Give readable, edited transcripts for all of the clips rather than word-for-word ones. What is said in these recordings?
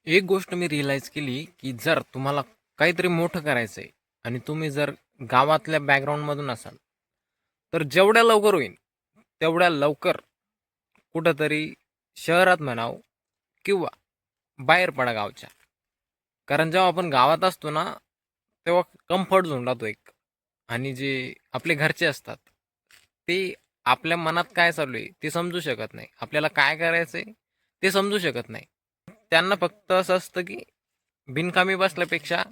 एक गोष्ट मी रिअलाईज केली, की जर तुम्हाला काहीतरी मोठं करायचं आहे आणि तुम्ही जर गावातल्या बॅकग्राऊंडमधून असाल, तर जेवढ्या लवकर होईल, तेवढ्या लवकर कुठंतरी शहरात म्हणावं किंवा बाहेर पडा गावच्या. कारण जेव्हा आपण गावात असतो ना, तेव्हा कम्फर्ट झोन राहतो एक. आणि जे आपले घरचे असतात, ते आपल्या मनात काय चालू आहे ते समजू शकत नाही. आपल्याला काय करायचं आहे ते समजू शकत नाही. त्यांना फक्त असं असतं की बिनकामी बसल्यापेक्षा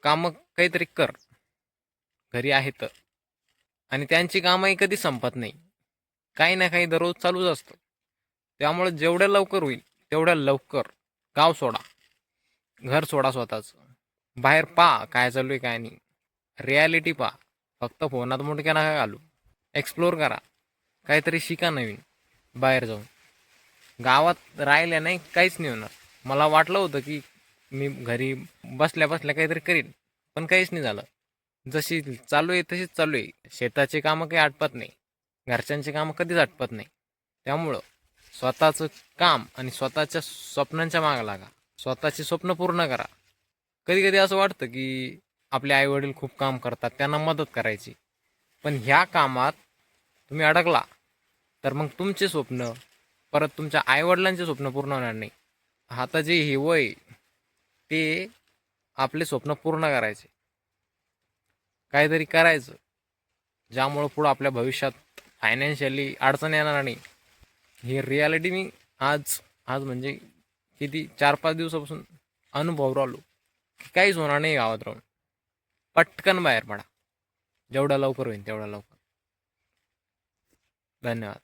कामं काहीतरी कर, घरी आहे तर. आणि त्यांची कामंही कधी संपत नाही. काही ना काही दररोज चालूच असतं. त्यामुळे जेवढ्या लवकर होईल तेवढ्या लवकर गाव सोडा, घर सोडा स्वतःचं. बाहेर पहा काय चालू आहे काय नाही. रियालिटी पहा. फक्त फोनात मुंडक्या नका घालू. एक्सप्लोर करा. काहीतरी शिका नवीन बाहेर जाऊन. गावात राहिल्या नाही काहीच नाही होणार. मला वाटलं होतं की मी घरी बसल्या बसल्या काहीतरी करीन, पण काहीच नाही झालं. जशी चालू आहे तशीच चालू आहे. शेताची कामं काही आटपत नाही, घरच्यांची कामं कधीच आटपत नाही. त्यामुळं स्वतःचं काम आणि स्वतःच्या स्वप्नांच्या मागं लागा. स्वतःची स्वप्न पूर्ण करा. कधी कधी असं वाटतं की आपले आईवडील खूप काम करतात, त्यांना मदत करायची. पण ह्या कामात तुम्ही अडकला तर मग तुमचे स्वप्न, परत तुमच्या आईवडिलांचे स्वप्न पूर्ण होणार नाही. आता जे हे वय, ते आपले स्वप्न पूर्ण करायचे, काहीतरी करायचं, ज्यामुळं पुढं आपल्या भविष्यात फायनान्शियली अडचण येणार नाही. ही रियालिटी मी आज आज म्हणजे किती 4-5 दिवसापासून अनुभव राहिलो की काहीच होणार नाही गावात राहून. पटकन बाहेर पडा, जेवढा लवकर होईल तेवढा लवकर. धन्यवाद.